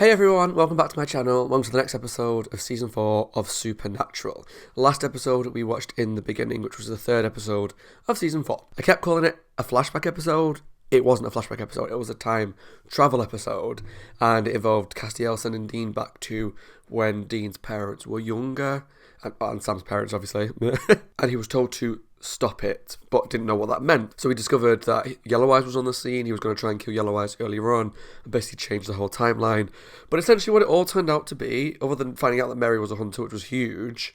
Hey everyone, welcome back to my channel. Welcome to the next episode of Season 4 of Supernatural. Last episode we watched in the beginning, which was the third episode of Season 4. I kept calling it a flashback episode. It wasn't a flashback episode, it was a time travel episode. And it involved Castiel sending Dean back to when Dean's parents were younger. And Sam's parents, obviously. And he was told to stop it, but didn't know what that meant. So he discovered that Yellow Eyes was on the scene. He was going to try and kill Yellow Eyes earlier on and basically change the whole timeline. But essentially what it all turned out to be, other than finding out that Mary was a hunter, which was huge,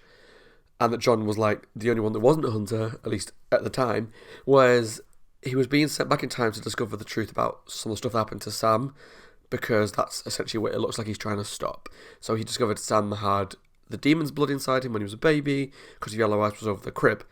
and that John was like the only one that wasn't a hunter, at least at the time, was he was being sent back in time to discover the truth about some of the stuff that happened to Sam, because that's essentially what it looks like he's trying to stop. So he discovered Sam had the demon's blood inside him when he was a baby, because Yellow Eyes was over the crib.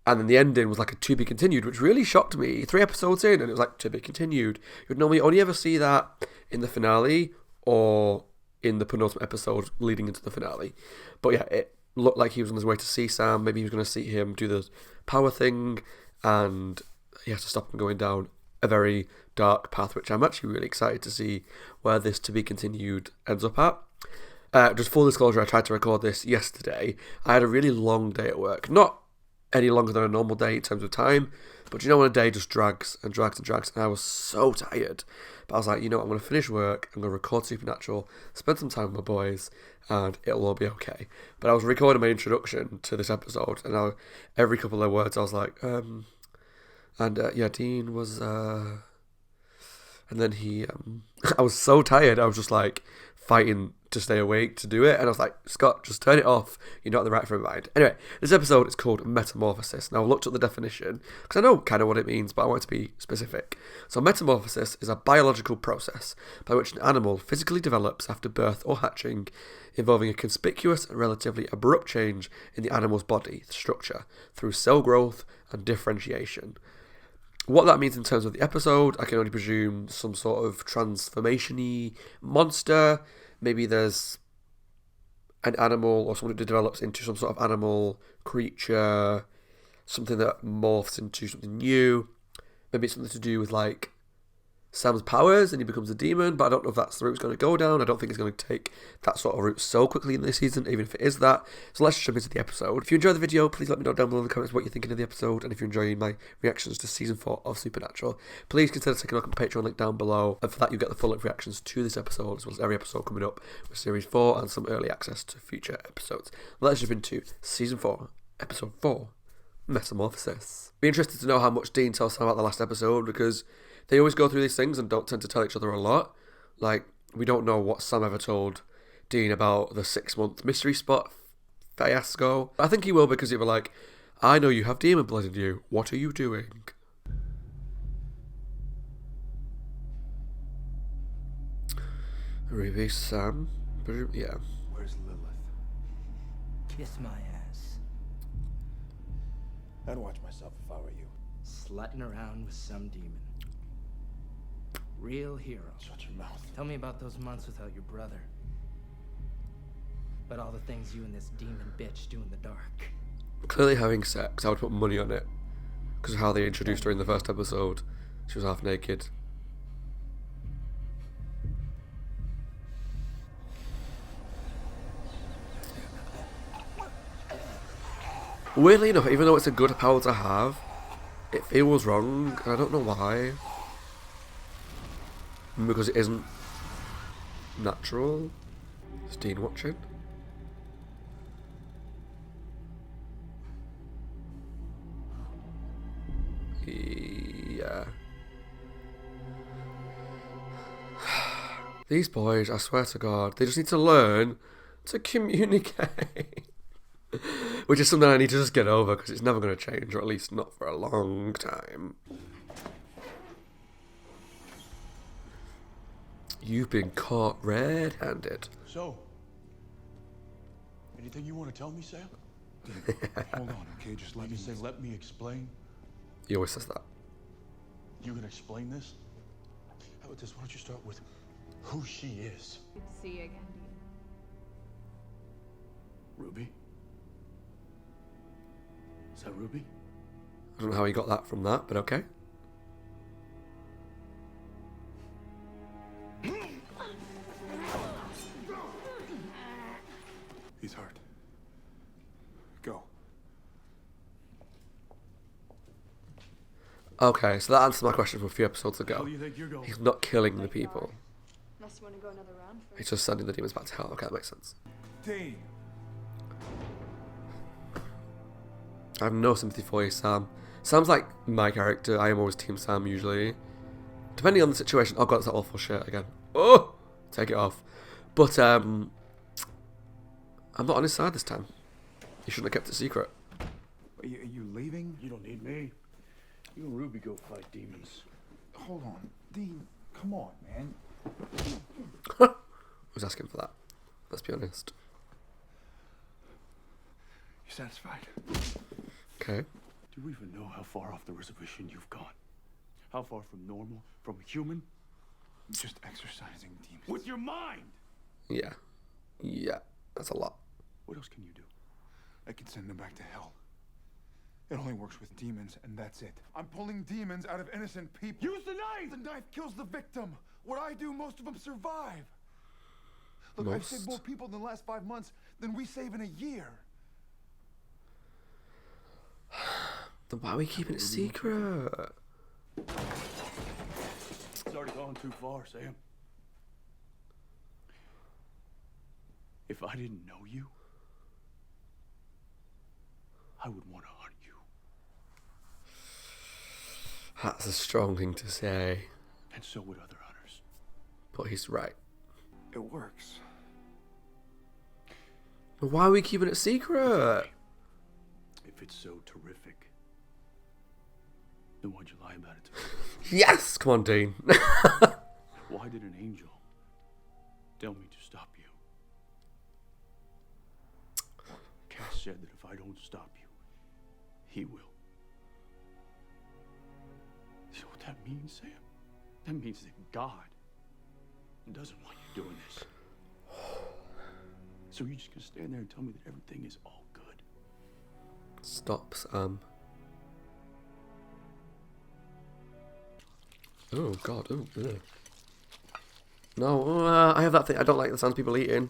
And then the ending was like a to be continued, which really shocked me. 3 episodes in, and it was like to be continued. You'd normally only ever see that in the finale or in the penultimate episode leading into the finale. But yeah, it looked like he was on his way to see Sam. Maybe he was going to see him do the power thing, and he has to stop him going down a very dark path, which I'm actually really excited to see where this to be continued ends up at. Just full disclosure, I tried to record this yesterday. I had a really long day at work. Not any longer than a normal day in terms of time, but you know when a day just drags and drags and drags, and I was so tired. But I was like, you know what, I'm going to finish work, I'm going to record Supernatural, spend some time with my boys, and it'll all be okay. But I was recording my introduction to this episode, and every couple of words I was like, yeah, Dean was, and then he, I was so tired, I was just like fighting to stay awake to do it, and I was like, Scott, just turn it off, you're not in the right frame of mind. Anyway, this episode is called Metamorphosis. Now, I looked at the definition, because I know kind of what it means, but I want it to be specific. So, metamorphosis is a biological process by which an animal physically develops after birth or hatching, involving a conspicuous and relatively abrupt change in the animal's body structure through cell growth and differentiation. What that means in terms of the episode, I can only presume some sort of transformation-y monster. Maybe there's an animal or something that develops into some sort of animal, creature, something that morphs into something new. Maybe it's something to do with like Sam's powers and he becomes a demon, but I don't know if that's the route it's going to go down. I don't think it's going to take that sort of route so quickly in this season, even if it is that. So let's jump into the episode. If you enjoyed the video, please let me know down below in the comments what you're thinking of the episode, and if you're enjoying my reactions to Season 4 of Supernatural, please consider taking a look at the Patreon link down below, and for that you get the full length reactions to this episode, as well as every episode coming up with Series 4 and some early access to future episodes. Let's jump into Season 4, Episode 4, Metamorphosis. Be interested to know how much Dean tells Sam about the last episode, because they always go through these things and don't tend to tell each other a lot. Like, we don't know what Sam ever told Dean about the 6-month mystery spot fiasco. I think he will, because he'll be like, I know you have demon blood in you. What are you doing? Ruby, Sam, yeah. Where's Lilith? Kiss my ass. I'd watch myself if I were you. Slutting around with some demon. Real hero. Shut your mouth. Tell me about those months without your brother. About all the things you and this demon bitch do in the dark. Clearly having sex, I would put money on it. Because of how they introduced her in the first episode. She was half naked. Weirdly enough, even though it's a good power to have, it feels wrong, and I don't know why. Because it isn't natural. Is Dean watching? Yeah. These boys, I swear to God, they just need to learn to communicate. Which is something I need to just get over, because it's never going to change, or at least not for a long time. You've been caught red-handed. So, anything you want to tell me, Sam? Hold on, okay? Just let me explain. He always says that. You can explain this? How about this? Why don't you start with who she is? Good to see you again, Dean. Ruby? Is that Ruby? I don't know how he got that from that, but okay. Okay, so that answers my question from a few episodes How ago. do you think you're going? He's not killing the people. Unless you want to go another round first. He's just sending the demons back to hell. Okay, that makes sense. Dean. I have no sympathy for you, Sam. Sam's like my character. I am always Team Sam, usually. Depending on the situation. Oh god, it's that awful shit again. Oh! Take it off. But, I'm not on his side this time. He shouldn't have kept it secret. Are you leaving? You don't need me. You and Ruby go fight demons. Hold on. Dean, come on, man. I was asking for that. Let's be honest. You satisfied? Okay. Do you even know how far off the reservation you've gone? How far from normal? From human? Just exercising demons. With your mind! Yeah. Yeah. That's a lot. What else can you do? I can send them back to hell. It only works with demons, and that's it. I'm pulling demons out of innocent people. Use the knife! The knife kills the victim. What I do, most of them survive. Look, I've saved more people in the last 5 months than we save in a year. Then why are we keeping it secret? It's already gone too far, Sam. If I didn't know you, I would want to hunt you. That's a strong thing to say. And so would other hunters. But he's right. It works. But why are we keeping it secret? If it's so terrific, then why'd you lie about it to me? Yes! Come on, Dean. Why did an angel tell me to stop you? Cass said that if I don't stop you, he will. You know what that means, Sam? That means that God doesn't want you doing this. So you're just gonna stand there and tell me that everything is all good? Stop, Sam. Oh, God. Oh, ugh. No, I have that thing. I don't like the sounds of people eating.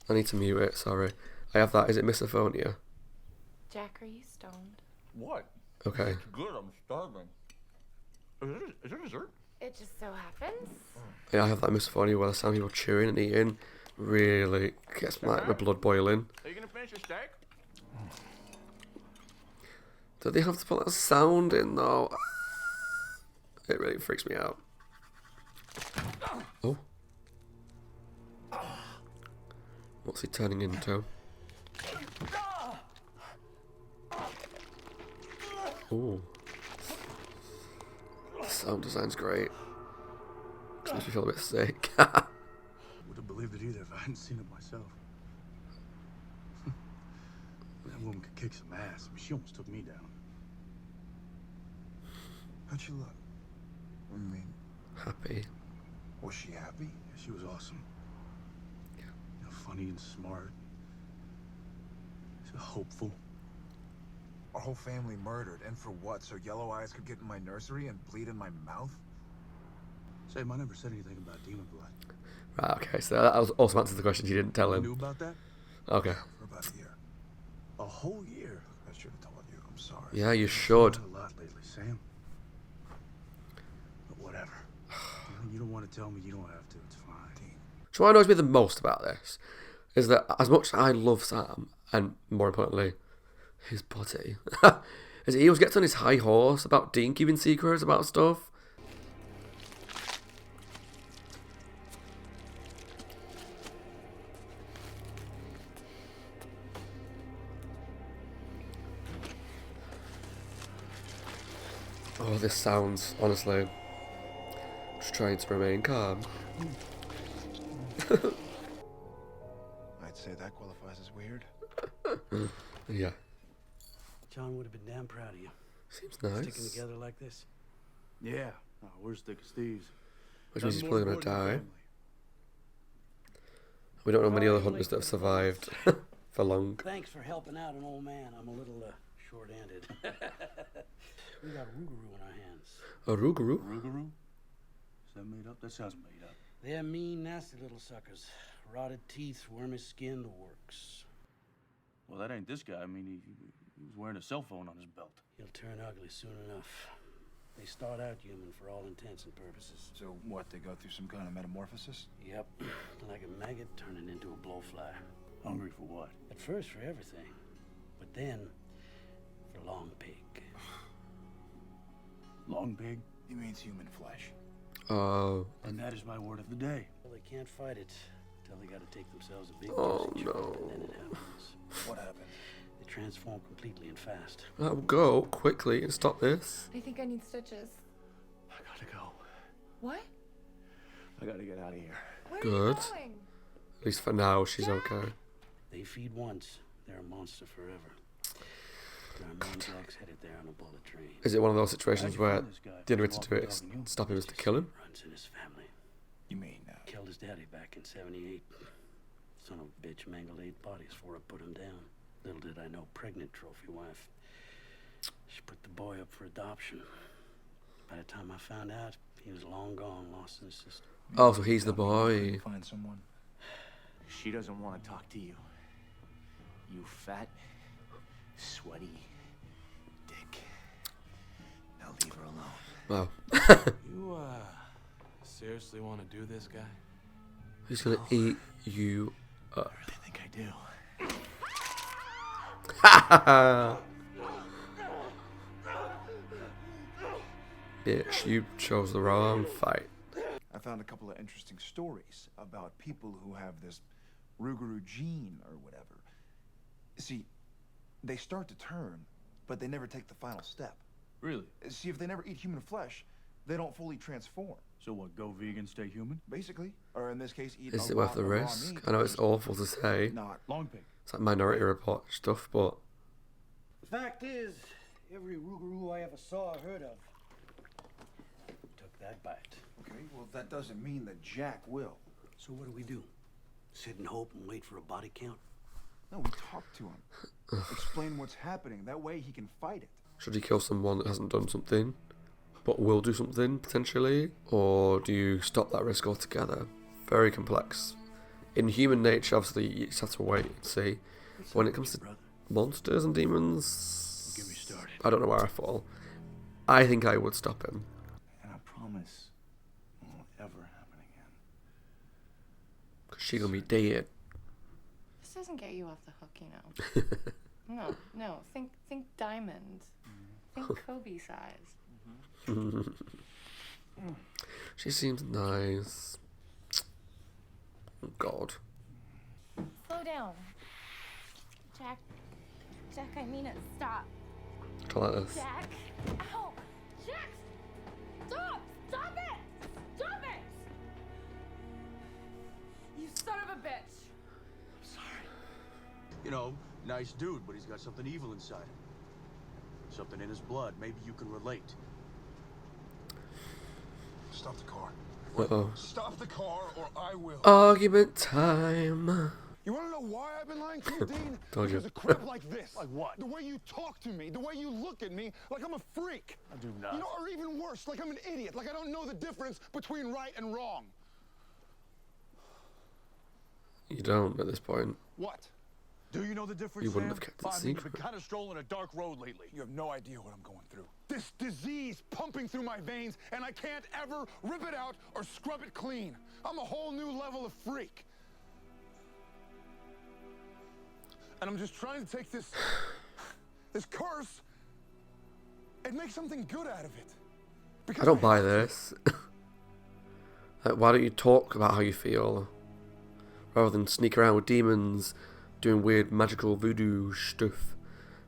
I need to mute it, sorry. I have that. Is it misophonia? Jack, are you stoned? What? Okay. It's good, I'm starving. Is there dessert? It just so happens. Yeah, I have that misophonia where the sound of people chewing and eating really gets my blood boiling. Are you gonna finish your steak? Do they have to put that sound in though? It really freaks me out. Oh. What's he turning into? Oh. The sound design's great. Makes me feel a bit sick. Would have believed it either if I hadn't seen it myself. That woman could kick some ass. I mean, she almost took me down. How'd she look? I mean, Happy. was she happy? She was awesome. Yeah. You know, funny and smart. She's hopeful. Our whole family murdered, and for what? So Yellow Eyes could get in my nursery and bleed in my mouth? Sam, I never said anything about demon blood. Right, okay, so that was also answers the question you didn't tell You knew him. about that? Okay. For about a year. A whole year. I should have told you. I'm sorry. Yeah, you should. I've done a lot lately, Sam. But whatever. You don't want to tell me, you don't have to. It's fine. So what annoys me the most about this is that as much as I love Sam, and more importantly, his body, is he always gets on his high horse about Dean keeping secrets about stuff. Oh, this sounds, honestly, just trying to remain calm. I'd say that qualifies as weird. Yeah, John would have been damn proud of you. seems Sticking nice. together like this. Yeah. Oh, we're as thick as thieves. Which means he's Nothing more probably going to important than die. family. We don't know many other hunters that have survived for long. Thanks for helping out an old man. I'm a little short-handed. We got a rougarou in our hands. A rougarou? Rougarou? Is that made up? That sounds made up. They're mean, nasty little suckers. Rotted teeth, wormy skin, the works. Well, that ain't this guy. I mean, he was wearing a cell phone on his belt. He'll turn ugly soon enough. They start out human for all intents and purposes. So what, they go through some kind of metamorphosis? Yep. Like a maggot turning into a blowfly. Hungry for what? At first for everything. But then for long pig. Long pig? He means human flesh. Oh. And that is my word of the day. Well, they can't fight it until they gotta take themselves a big Oh, juicy chunk, no. and then it happens. What happened? They transform completely and fast. I'll go quickly and stop this. I think I need stitches. I gotta go. What? I gotta get out of here. Where Good. are you going? At least for now, she's okay. They feed once, they're a monster forever. Now, me and Jack's headed there on a bullet train. Is it one of those situations How'd you where find this guy? the only way to Walking do it dog is and you? stop him is to kill him? Runs in his family. You mean, Killed his daddy back in '78. Son of a bitch mangled 8 bodies before I put him down. Little did I know, pregnant trophy wife. She put the boy up for adoption. By the time I found out, he was long gone, lost in his system. Oh, so he's the boy. find someone? She doesn't want to talk to you. You fat, sweaty dick. Now leave her alone. Wow. You, seriously want to do this, guy? He's gonna eat you up. I really think I do. Bitch, you chose the wrong fight. I found a couple of interesting stories about people who have this Rougarou gene or whatever. See, they start to turn, but they never take the final step. Really? See, if they never eat human flesh, they don't fully transform. So what, go vegan, stay human? Basically, or in this case, eat Is a it worth lot the of raw risk? meat. I know it's awful to say. Not Long pig. It's like Minority Report stuff, but The fact is, every Rougarou I ever saw or heard of took that bite. okay. Well, that doesn't mean that Jack will. So what do? Sit and hope and wait for a body count? No, we talk to him. Explain what's happening. That way he can fight it. should he kill someone that hasn't done something, but will do something potentially? Or do you stop that risk altogether? Very complex. In human nature, obviously, you just have to wait and see. But when it comes to monsters and demons, Get me started. I don't know where I fall. I think I would stop him. And I promise it won't ever happen again. Because she's going to be dead. This doesn't get you off the hook, you know. No. Think diamond. Think Kobe size. She seems nice. Oh, God. Slow down. Jack, I mean it. Stop. I like this. Jack. Ow. Jack. Stop. Stop it. Stop it. You son of a bitch. You know, nice dude, but he's got something evil inside him. Something in his blood. Maybe you can relate. Stop the car. Uh-oh. Stop the car, or I will. Argument time. You want to know why I've been lying to you, Dean? Told you. Because of crap like this. Like what? The way you talk to me, the way you look at me, like I'm a freak. I do not. You know, or even worse, like I'm an idiot, like I don't know the difference between right and wrong. You don't at this point. What? Do you know the difference, You wouldn't Sam? have kept it I mean, you've been secret. kind of strolling a dark road lately. You have no idea what I'm going through. This disease pumping through my veins, and I can't ever rip it out or scrub it clean. I'm a whole new level of freak. And I'm just trying to take this curse and make something good out of it. Because I don't buy this. Like, why don't you talk about how you feel? Rather than sneak around with demons, doing weird magical voodoo stuff.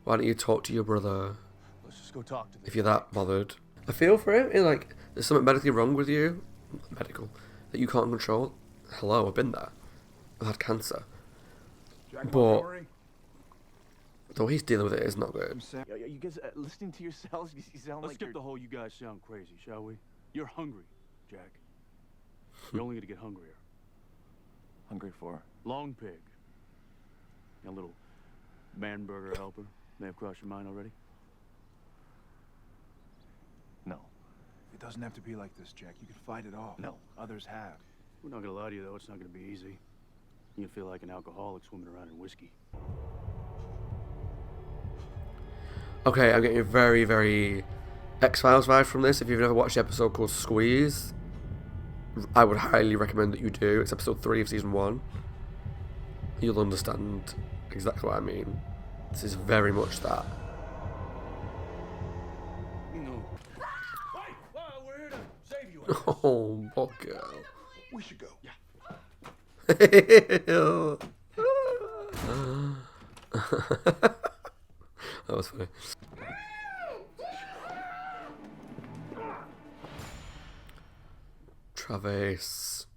Why don't you talk to your brother? Let's just go talk to them. If you're that bothered. I feel for him. It's like, there's something medically wrong with you. Medical. That you can't control. Hello, I've been there. I've had cancer. Jack, But the way he's dealing with it is not good. Are you guys listening to yourselves? You sound Let's like skip you're... the whole you guys sound crazy, shall we? You're hungry, Jack. You're only gonna get hungrier. hungry for. Long pig. A little man burger helper. May have crossed your mind already? No. It doesn't have to be like this, Jack. You can fight it off. No. Others have. We're not gonna lie to you, though. It's not gonna be easy. You feel like an alcoholic swimming around in whiskey. Okay, I'm getting a very, very X-Files vibe from this. If you've never watched the episode called Squeeze, I would highly recommend that you do. It's episode 3 of season 1. You'll understand exactly what I mean. This is very much that. No. Hey! We're here to save you. Oh, poor girl. We should go. Yeah. That was funny. Travis.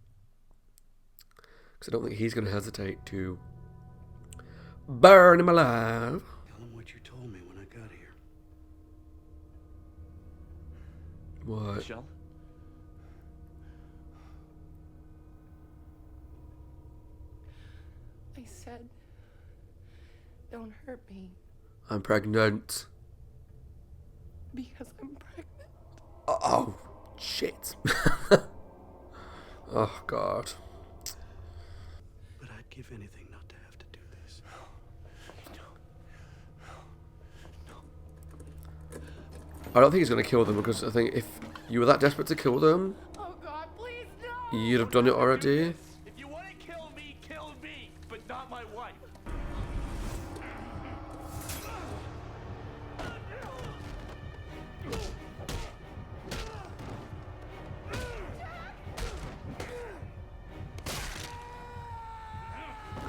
Because I don't think he's going to hesitate to burn him alive. Tell him what you told me when I got here. What? Michelle? I said, don't hurt me I'm pregnant. because I'm pregnant. Oh, shit. Oh, God. But I'd give anything not to have to do this. I don't think he's going to kill them because I think if you were that desperate to kill them, Oh God, please no! you'd have done it already. If you want to kill me, but not my wife.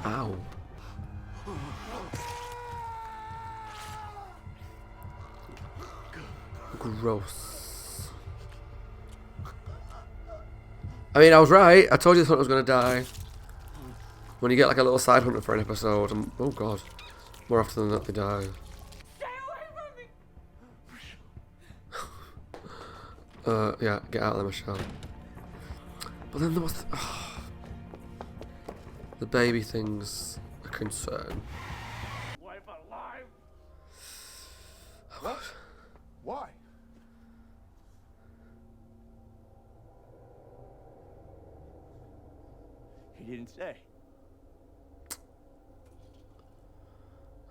Ow. Gross. I mean, I was right. I told you this hunter was going to die. When you get like a little side hunter for an episode, and oh god, more often than not they die. Stay away from me! Yeah, get out of there, Michelle. But then there was the baby thing's a concern. Wife alive? What? Why? He didn't say.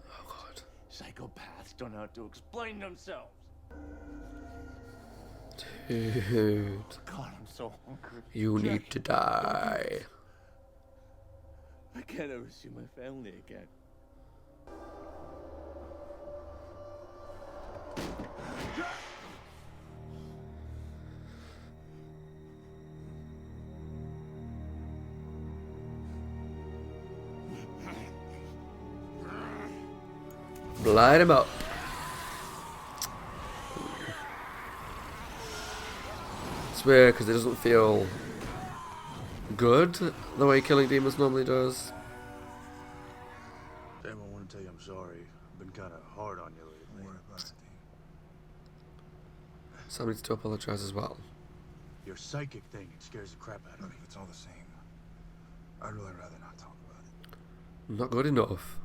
Oh god. Psychopaths don't know how to explain themselves. Dude, God, I'm so hungry. you need to die. I can't ever see my family again. Light him up. It's weird because it doesn't feel good the way killing demons normally does. Sam, I want to tell you I'm sorry. I've been kind of hard on you lately. Don't worry about it, Dean. Sam needs to apologise as well. Your psychic thing, it scares the crap out of Look, me. it's all the same. I'd really rather not talk about it. Not good enough.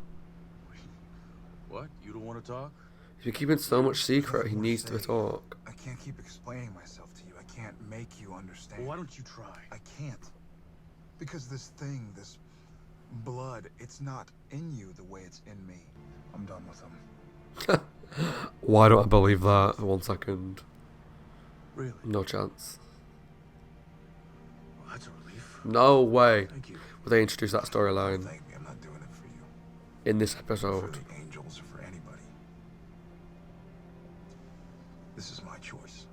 What? You don't want to talk? He's been keeping so much secret, he needs to talk. I can't keep explaining myself to you. I can't make you understand. Well, why don't you try? I can't. Because this thing, this blood, it's not in you the way it's in me. I'm done with them. Why don't I believe that for 1 second? Really? No chance. Well, that's a relief. No way Thank you. would they introduce that storyline Thank me, I'm not doing it for you. in this For episode. the angels or for anybody. This is my choice.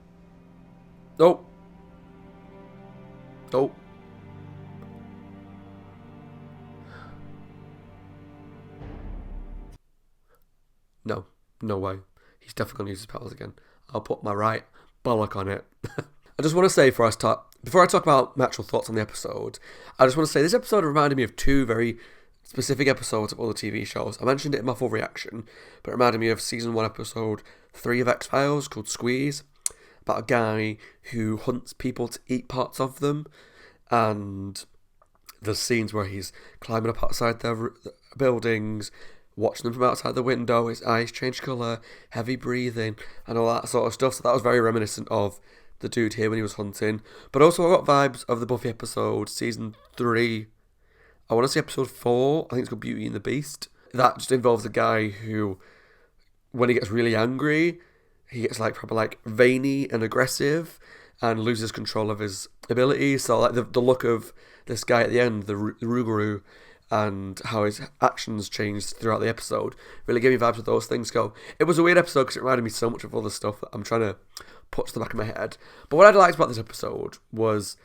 Nope. Nope. No. No way. He's definitely going to use his powers again. I'll put my right bollock on it. I just want to say before I talk about my actual thoughts on the episode, I just want to say this episode reminded me of 2 very specific episodes of other TV shows. I mentioned it in my full reaction, but it reminded me of season 1 episode 3 of X-Files called Squeeze, about a guy who hunts people to eat parts of them, and there's scenes where he's climbing up outside their buildings, watching them from outside the window, his eyes change colour, heavy breathing, and all that sort of stuff. So that was very reminiscent of the dude here when he was hunting. But also I got vibes of the Buffy episode, season 3. I want to say episode 4, I think it's called Beauty and the Beast. That just involves a guy who when he gets really angry, he gets like proper like veiny and aggressive and loses control of his abilities. So like the look of this guy at the end, the Rougarou, and how his actions changed throughout the episode really gave me vibes with those things. It was a weird episode because it reminded me so much of other stuff that I'm trying to put to the back of my head. But what I liked about this episode was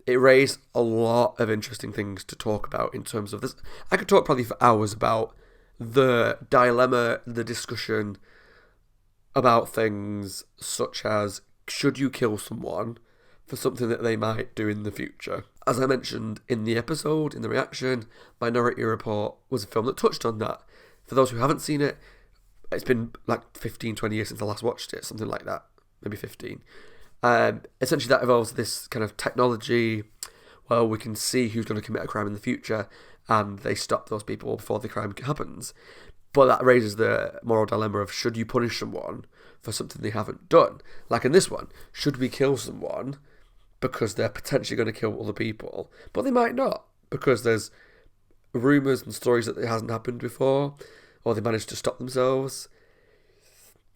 it raised a lot of interesting things to talk about in terms of this. I could talk probably for hours about the dilemma, the discussion about things such as, should you kill someone for something that they might do in the future? As I mentioned in the episode, in the reaction, Minority Report was a film that touched on that. For those who haven't seen it, it's been like 15, 20 years since I last watched it, something like that, maybe 15. Essentially that involves this kind of technology where we can see who's going to commit a crime in the future, and they stop those people before the crime happens. But that raises the moral dilemma of, should you punish someone for something they haven't done? Like in this one, should we kill someone because they're potentially going to kill other people, but they might not, because there's rumours and stories that it hasn't happened before, or they managed to stop themselves?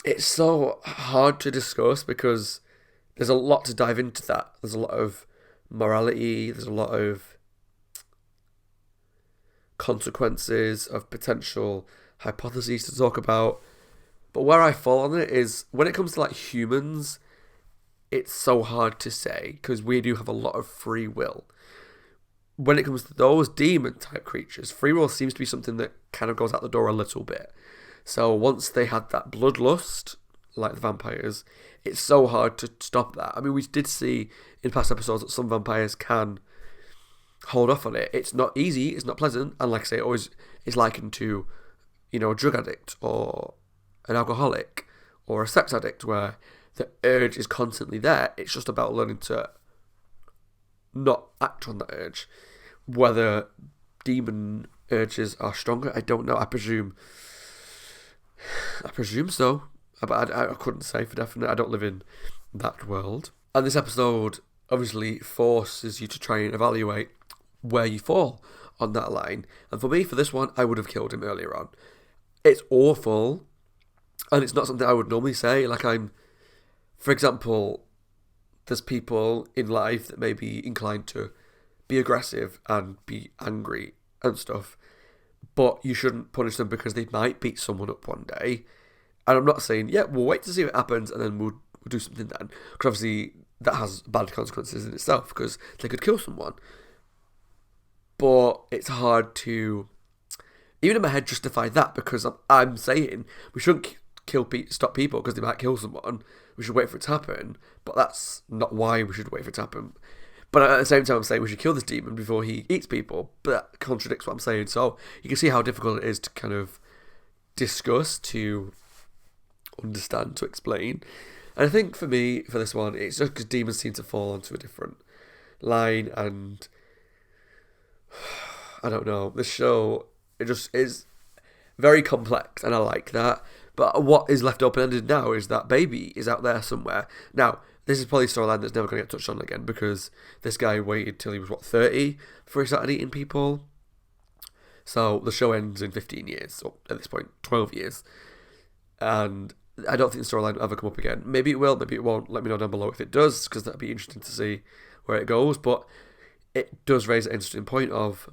It's so hard to discuss because there's a lot to dive into that. There's a lot of morality, there's a lot of consequences of potential hypotheses to talk about. But where I fall on it is, when it comes to like humans, it's so hard to say because we do have a lot of free will. When it comes to those demon type creatures, free will seems to be something that kind of goes out the door a little bit. So once they had that bloodlust, like the vampires, it's so hard to stop that. I mean, we did see in past episodes that some vampires can hold off on it. It's not easy, it's not pleasant, and like I say, it always is likened to, you know, a drug addict or an alcoholic or a sex addict, where the urge is constantly there. It's just about learning to not act on that urge. Whether demon urges are stronger, I don't know. I presume so, but I couldn't say for definite. I don't live in that world. And this episode obviously forces you to try and evaluate where you fall on that line. And for me, for this one, I would have killed him earlier on. It's awful, and it's not something I would normally say. Like, for example, there's people in life that may be inclined to be aggressive and be angry and stuff, but you shouldn't punish them because they might beat someone up one day. And I'm not saying, yeah, we'll wait to see what happens and then we'll do something then, because obviously that has bad consequences in itself because they could kill someone. But it's hard to, even in my head, justify that, because I'm saying we shouldn't stop people because they might kill someone. We should wait for it to happen, but that's not why we should wait for it to happen. But at the same time, I'm saying we should kill this demon before he eats people, but that contradicts what I'm saying. So you can see how difficult it is to kind of discuss, to understand, to explain. And I think for me, for this one, it's just because demons seem to fall onto a different line, and I don't know, this show, it just is very complex, and I like that. But what is left open-ended now is that baby is out there somewhere. Now, this is probably a storyline that's never going to get touched on again, because this guy waited till he was, 30 before he started eating people. So the show ends in 15 years, or at this point, 12 years. And I don't think the storyline will ever come up again. Maybe it will, maybe it won't. Let me know down below if it does, because that'd be interesting to see where it goes. But it does raise an interesting point of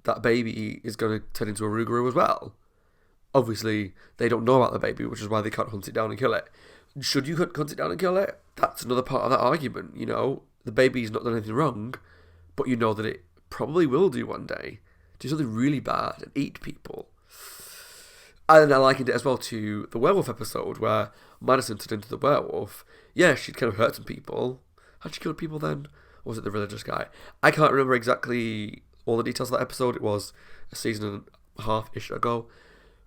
that baby is going to turn into a Rougarou as well. Obviously, they don't know about the baby, which is why they can't hunt it down and kill it. Should you hunt it down and kill it? That's another part of that argument, you know. The baby's not done anything wrong, but you know that it probably will do one day. Do something really bad and eat people. And I likened it as well to the werewolf episode where Madison turned into the werewolf. Yeah, she'd kind of hurt some people. Had she killed people then? Or was it the religious guy? I can't remember exactly all the details of that episode. It was a season and a half-ish ago.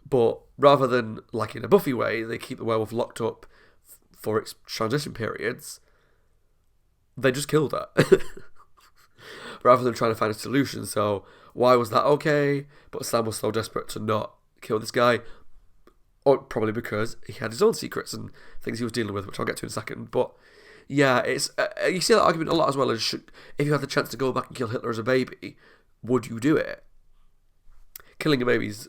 But rather than, like in a Buffy way, they keep the werewolf locked up for its transition periods, they just killed her. Rather than trying to find a solution. So why was that okay? But Sam was so desperate to not kill this guy. Or probably because he had his own secrets and things he was dealing with, which I'll get to in a second. But yeah, it's you see that argument a lot as well. As if you had the chance to go back and kill Hitler as a baby, would you do it? Killing a baby's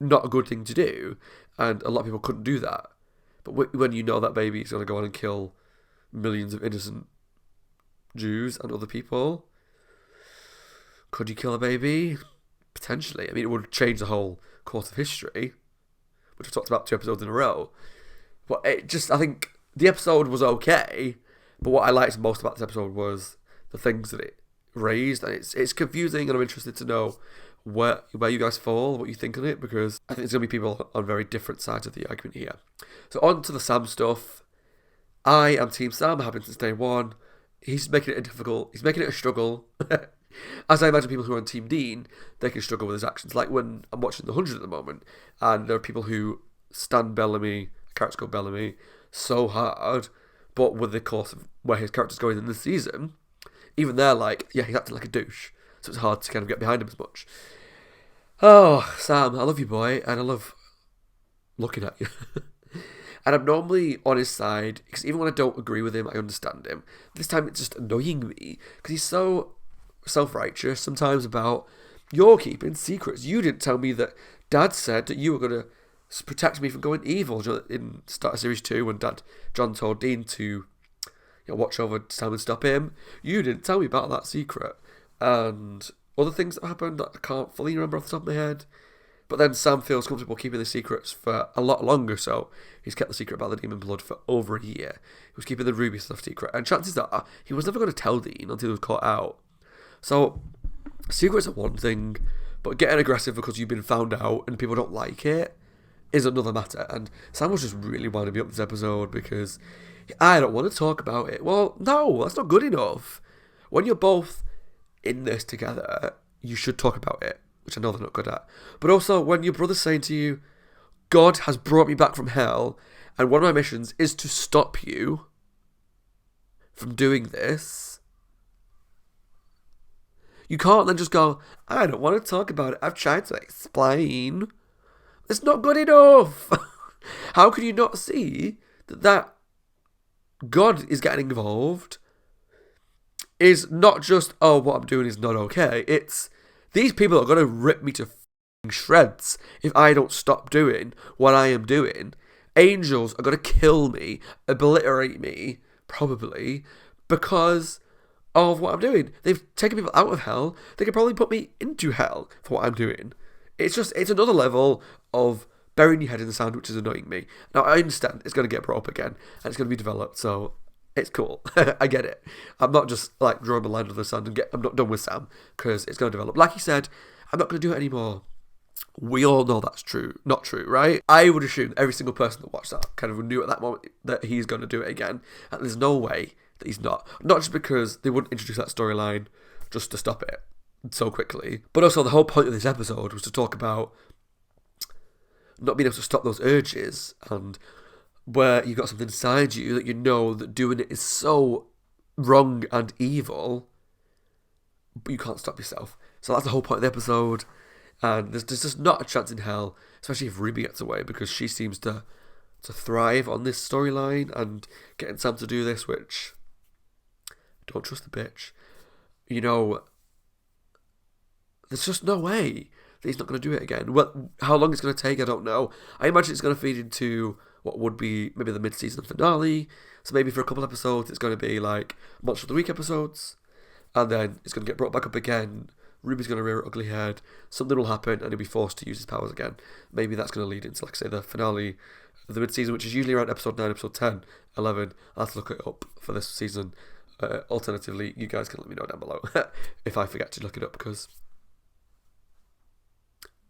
not a good thing to do, And a lot of people couldn't do that. But when you know that baby is going to go on and kill millions of innocent Jews and other people, could you kill a baby? Potentially. I mean, it would change the whole course of history, which I've talked about 2 episodes in a row. But I think the episode was okay, but what I liked most about this episode was the things that it raised, and it's confusing, and I'm interested to know where you guys fall, what you think on it, because I think there's going to be people on very different sides of the argument here. So on to the Sam stuff. I am Team Sam, happened since day one. He's making it difficult. He's making it a struggle. As I imagine people who are on Team Dean, they can struggle with his actions. Like when I'm watching The 100 at the moment, and there are people who stand Bellamy, a character called Bellamy, so hard, but with the course of where his character's going in this season, even they're like, yeah, he's acting like a douche. So it's hard to kind of get behind him as much. Oh, Sam, I love you, boy, and I love looking at you. And I'm normally on his side, because even when I don't agree with him, I understand him. This time it's just annoying me, because he's so self-righteous sometimes about, you're keeping secrets. You didn't tell me that Dad said that you were going to protect me from going evil in start of series 2 when John told Dean to watch over Sam and stop him. You didn't tell me about that secret. And other things that happened that I can't fully remember off the top of my head. But then Sam feels comfortable keeping the secrets for a lot longer, so he's kept the secret about the demon blood for over a year. He was keeping the Ruby stuff secret, and chances are he was never going to tell Dean until he was caught out. So, secrets are one thing, but getting aggressive because you've been found out and people don't like it is another matter. And Sam was just really winding me up this episode because I don't want to talk about it. Well, no, that's not good enough. When you're both in this together, you should talk about it, which I know they're not good at. But also, when your brother's saying to you, God has brought me back from hell, and one of my missions is to stop you from doing this, you can't then just go, I don't want to talk about it. I've tried to explain. It's not good enough. How can you not see that God is getting involved is not just, oh, what I'm doing is not okay. It's, these people are going to rip me to shreds if I don't stop doing what I am doing. Angels are going to kill me, obliterate me, probably, because of what I'm doing. They've taken people out of hell. They could probably put me into hell for what I'm doing. It's another level of burying your head in the sand, which is annoying me. Now, I understand it's going to get brought up again, and it's going to be developed, so it's cool. I get it. I'm not just like drawing a line under the sand and I'm not done with Sam, because it's going to develop. Like he said, I'm not going to do it anymore. We all know that's true. Not true, right? I would assume every single person that watched that kind of knew at that moment that he's going to do it again, and there's no way that he's not. Not just because they wouldn't introduce that storyline just to stop it so quickly, but also the whole point of this episode was to talk about not being able to stop those urges, and where you've got something inside you that you know that doing it is so wrong and evil, but you can't stop yourself. So that's the whole point of the episode, and there's just not a chance in hell, especially if Ruby gets away, because she seems to thrive on this storyline and getting Sam to do this, which, don't trust the bitch. You know, there's just no way that he's not going to do it again. Well, how long it's going to take, I don't know. I imagine it's going to feed into what would be maybe the mid-season finale. So maybe for a couple episodes, it's going to be like Monster of the Week episodes, and then it's going to get brought back up again. Ruby's going to rear her ugly head. Something will happen, and he'll be forced to use his powers again. Maybe that's going to lead into, like I say, the finale of the mid-season, which is usually around episode 9, episode 10, 11. I'll have to look it up for this season. Alternatively, you guys can let me know down below if I forget to look it up, because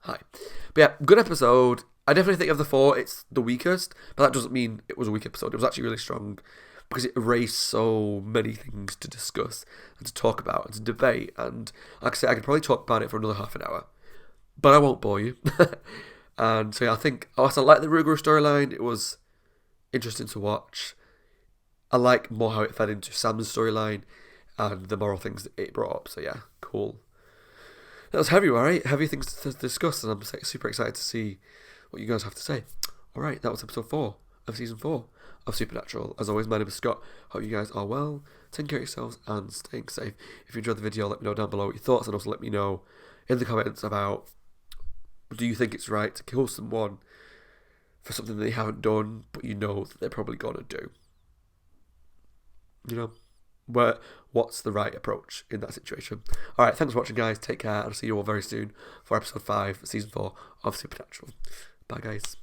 hi. But yeah, good episode. I definitely think of the 4, it's the weakest, but that doesn't mean it was a weak episode. It was actually really strong because it erased so many things to discuss and to talk about and to debate. And like I said, I could probably talk about it for another half an hour, but I won't bore you. And so yeah, I think I also like the Ruger storyline. It was interesting to watch. I like more how it fed into Sam's storyline and the moral things that it brought up. So yeah, cool. That was heavy, alright? Heavy things to discuss, and I'm super excited to see what you guys have to say. Alright, that was episode 4 of season 4 of Supernatural. As always, my name is Scott. Hope you guys are well, taking care of yourselves, and staying safe. If you enjoyed the video, let me know down below what your thoughts, and also let me know in the comments about, do you think it's right to kill someone for something that they haven't done, but you know that they're probably going to do. You know, what's the right approach in that situation? Alright, thanks for watching, guys. Take care. I'll see you all very soon for episode 5, season 4 of Supernatural. Bye, guys.